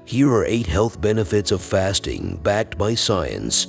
Here are 8 health benefits of fasting backed by science.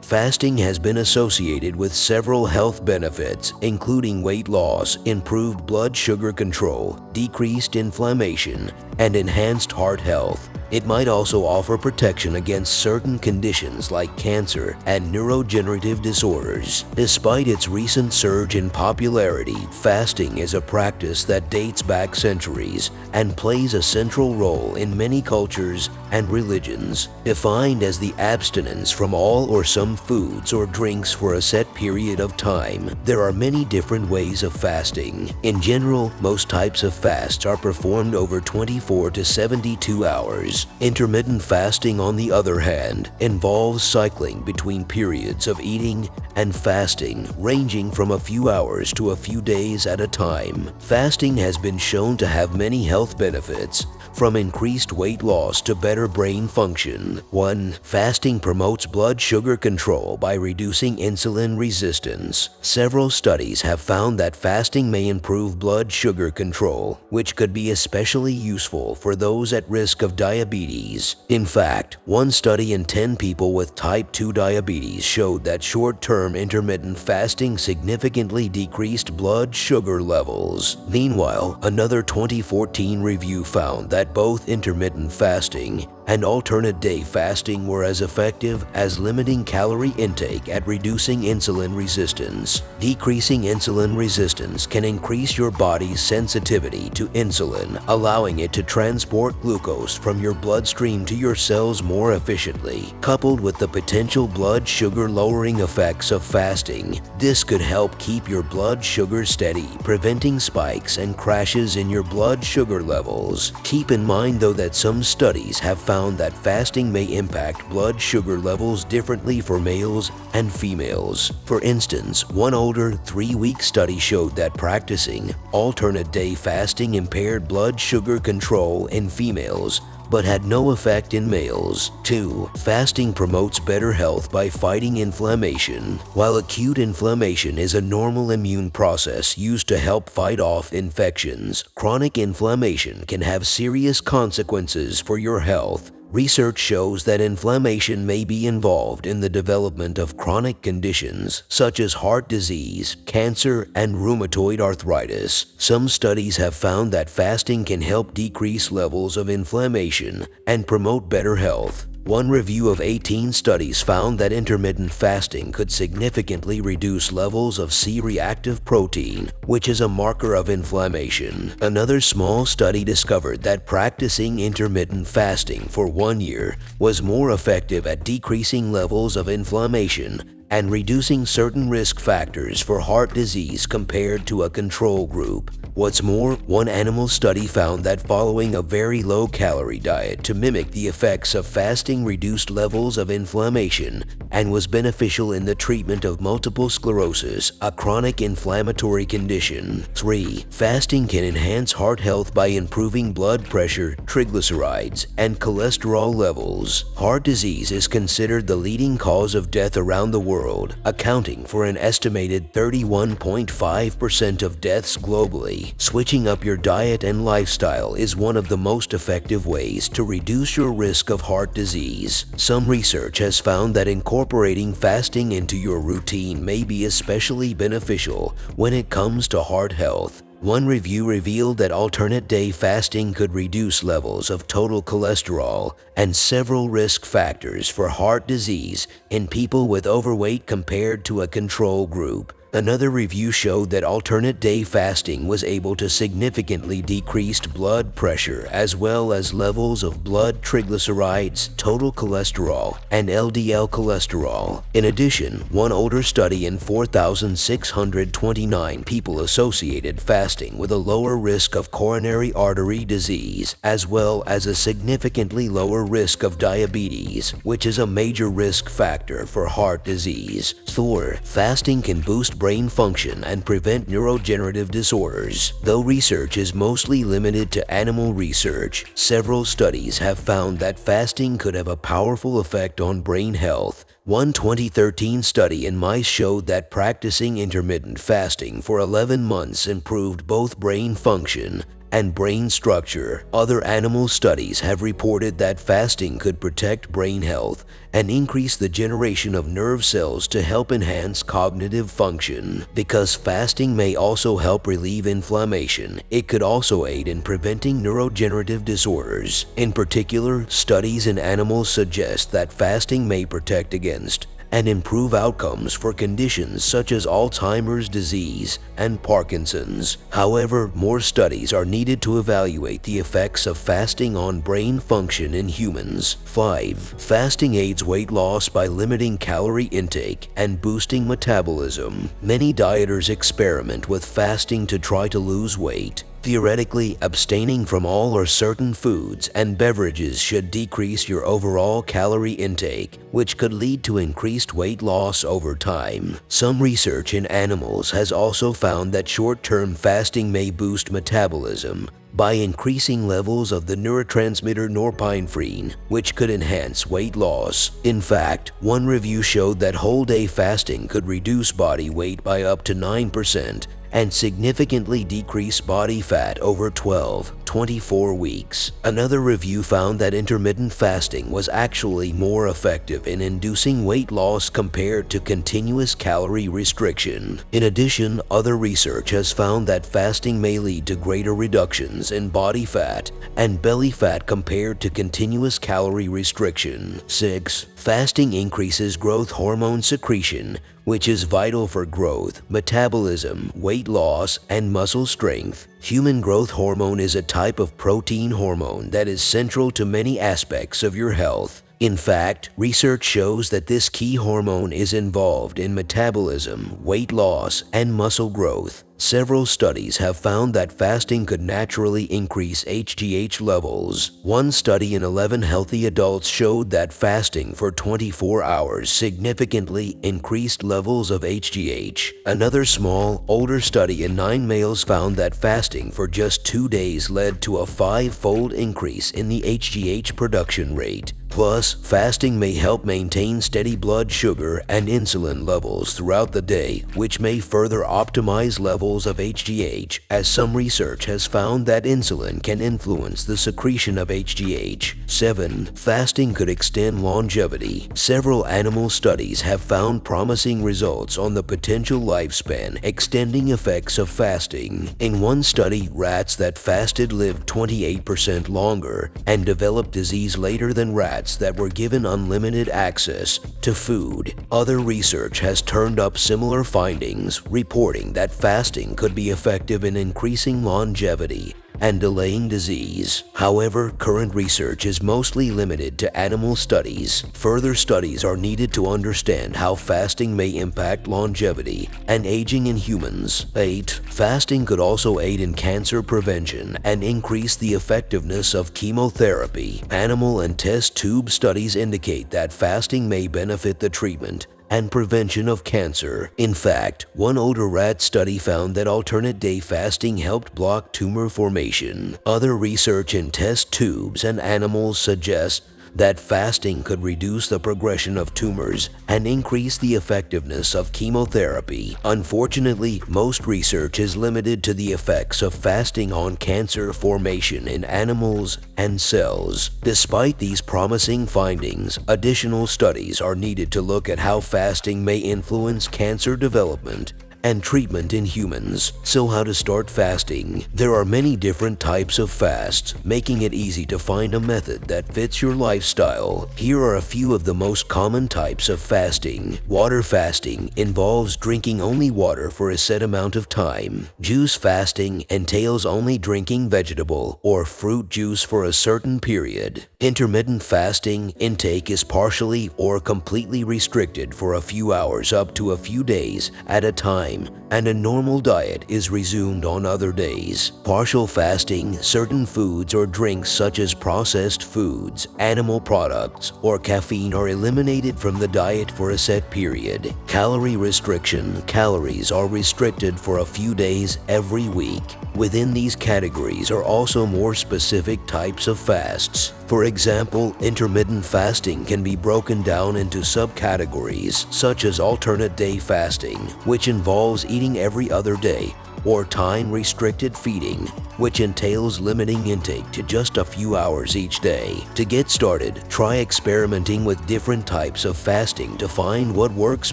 Fasting has been associated with several health benefits, including weight loss, improved blood sugar control, decreased inflammation, and enhanced heart health. It might also offer protection against certain conditions like cancer and neurodegenerative disorders. Despite its recent surge in popularity, fasting is a practice that dates back centuries and plays a central role in many cultures and religions. Defined as the abstinence from all or some foods or drinks for a set period of time, there are many different ways of fasting. In general, most types of fasts are performed over 24 to 72 hours. Intermittent fasting, on the other hand, involves cycling between periods of eating and fasting, ranging from a few hours to a few days at a time. Fasting has been shown to have many health benefits, from increased weight loss to better brain function. 1. Fasting promotes blood sugar control by reducing insulin resistance. Several studies have found that fasting may improve blood sugar control, which could be especially useful for those at risk of diabetes. In fact, one study in 10 people with type 2 diabetes showed that short-term intermittent fasting significantly decreased blood sugar levels. Meanwhile, another 2014 review found that both intermittent fasting and alternate day fasting were as effective as limiting calorie intake at reducing insulin resistance. Decreasing insulin resistance can increase your body's sensitivity to insulin, allowing it to transport glucose from your bloodstream to your cells more efficiently. Coupled with the potential blood sugar lowering effects of fasting, this could help keep your blood sugar steady, preventing spikes and crashes in your blood sugar levels. Keep in mind, though, that some studies have found that fasting may impact blood sugar levels differently for males and females. For instance, one older 3-week study showed that practicing alternate day fasting impaired blood sugar control in females, but had no effect in males. 2. Fasting promotes better health by fighting inflammation. While acute inflammation is a normal immune process used to help fight off infections, chronic inflammation can have serious consequences for your health. Research shows that inflammation may be involved in the development of chronic conditions such as heart disease, cancer, and rheumatoid arthritis. Some studies have found that fasting can help decrease levels of inflammation and promote better health. One review of 18 studies found that intermittent fasting could significantly reduce levels of C-reactive protein, which is a marker of inflammation. Another small study discovered that practicing intermittent fasting for 1 year was more effective at decreasing levels of inflammation and reducing certain risk factors for heart disease compared to a control group. What's more, one animal study found that following a very low-calorie diet to mimic the effects of fasting reduced levels of inflammation and was beneficial in the treatment of multiple sclerosis, a chronic inflammatory condition. 3. Fasting can enhance heart health by improving blood pressure, triglycerides, and cholesterol levels. Heart disease is considered the leading cause of death around the world, accounting for an estimated 31.5% of deaths globally. Switching up your diet and lifestyle is one of the most effective ways to reduce your risk of heart disease. Some research has found that incorporating fasting into your routine may be especially beneficial when it comes to heart health. One review revealed that alternate day fasting could reduce levels of total cholesterol and several risk factors for heart disease in people with overweight compared to a control group. Another review showed that alternate day fasting was able to significantly decrease blood pressure as well as levels of blood triglycerides, total cholesterol, and LDL cholesterol. In addition, one older study in 4,629 people associated fasting with a lower risk of coronary artery disease as well as a significantly lower risk of diabetes, which is a major risk factor for heart disease. 4. Fasting can boost brain function and prevent neurodegenerative disorders. Though research is mostly limited to animal research, several studies have found that fasting could have a powerful effect on brain health. One 2013 study in mice showed that practicing intermittent fasting for 11 months improved both brain function and brain structure. Other animal studies have reported that fasting could protect brain health and increase the generation of nerve cells to help enhance cognitive function. Because fasting may also help relieve inflammation, it could also aid in preventing neurodegenerative disorders. In particular, studies in animals suggest that fasting may protect against and improve outcomes for conditions such as Alzheimer's disease and Parkinson's. However, more studies are needed to evaluate the effects of fasting on brain function in humans. 5. Fasting aids weight loss by limiting calorie intake and boosting metabolism. Many dieters experiment with fasting to try to lose weight. Theoretically, abstaining from all or certain foods and beverages should decrease your overall calorie intake, which could lead to increased weight loss over time. Some research in animals has also found that short-term fasting may boost metabolism by increasing levels of the neurotransmitter norepinephrine, which could enhance weight loss. In fact, one review showed that whole-day fasting could reduce body weight by up to 9%, and significantly decrease body fat over 24 weeks. Another review found that intermittent fasting was actually more effective in inducing weight loss compared to continuous calorie restriction. In addition, other research has found that fasting may lead to greater reductions in body fat and belly fat compared to continuous calorie restriction. 6. Fasting increases growth hormone secretion, which is vital for growth, metabolism, weight loss, and muscle strength. Human growth hormone is a type of protein hormone that is central to many aspects of your health. In fact, research shows that this key hormone is involved in metabolism, weight loss, and muscle growth. Several studies have found that fasting could naturally increase HGH levels. One study in 11 healthy adults showed that fasting for 24 hours significantly increased levels of HGH. Another small, older study in 9 males found that fasting for just 2 days led to a 5-fold increase in the HGH production rate. Plus, fasting may help maintain steady blood sugar and insulin levels throughout the day, which may further optimize levels of HGH, as some research has found that insulin can influence the secretion of HGH. 7. Fasting could extend longevity. Several animal studies have found promising results on the potential lifespan extending effects of fasting. In one study, rats that fasted lived 28% longer and developed disease later than rats that were given unlimited access to food. Other research has turned up similar findings, reporting that fasting could be effective in increasing longevity and delaying disease. However, current research is mostly limited to animal studies. Further studies are needed to understand how fasting may impact longevity and aging in humans. 8. Fasting could also aid in cancer prevention and increase the effectiveness of chemotherapy. Animal and test tube studies indicate that fasting may benefit the treatment and prevention of cancer. In fact, one older rat study found that alternate day fasting helped block tumor formation. Other research in test tubes and animals suggests that fasting could reduce the progression of tumors and increase the effectiveness of chemotherapy. Unfortunately, most research is limited to the effects of fasting on cancer formation in animals and cells. Despite these promising findings, additional studies are needed to look at how fasting may influence cancer development and treatment in humans. So how to start fasting? There are many different types of fasts, making it easy to find a method that fits your lifestyle. Here are a few of the most common types of fasting. Water fasting involves drinking only water for a set amount of time. Juice fasting entails only drinking vegetable or fruit juice for a certain period. Intermittent fasting intake is partially or completely restricted for a few hours up to a few days at a time, and a normal diet is resumed on other days. Partial fasting, certain foods or drinks such as processed foods, animal products, or caffeine are eliminated from the diet for a set period. Calorie restriction, calories are restricted for a few days every week. Within these categories are also more specific types of fasts. For example, intermittent fasting can be broken down into subcategories such as alternate day fasting, which involves eating every other day, or time-restricted feeding, which entails limiting intake to just a few hours each day. To get started, try experimenting with different types of fasting to find what works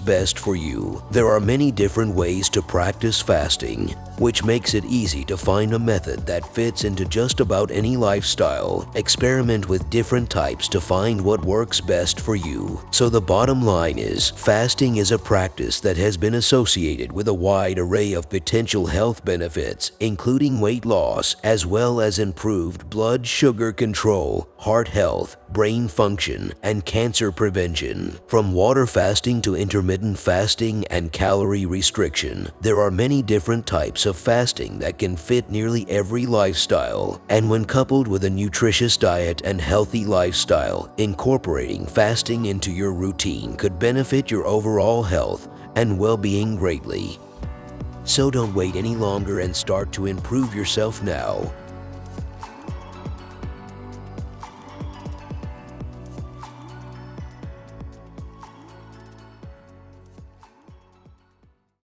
best for you. There are many different ways to practice fasting, which makes it easy to find a method that fits into just about any lifestyle. Experiment with different types to find what works best for you. So the bottom line is, fasting is a practice that has been associated with a wide array of potential health benefits, including weight loss, as well as improved blood sugar control, heart health, brain function, and cancer prevention. From water fasting to intermittent fasting and calorie restriction, there are many different types of fasting that can fit nearly every lifestyle. And when coupled with a nutritious diet and healthy lifestyle, incorporating fasting into your routine could benefit your overall health and well-being greatly. So don't wait any longer and start to improve yourself now.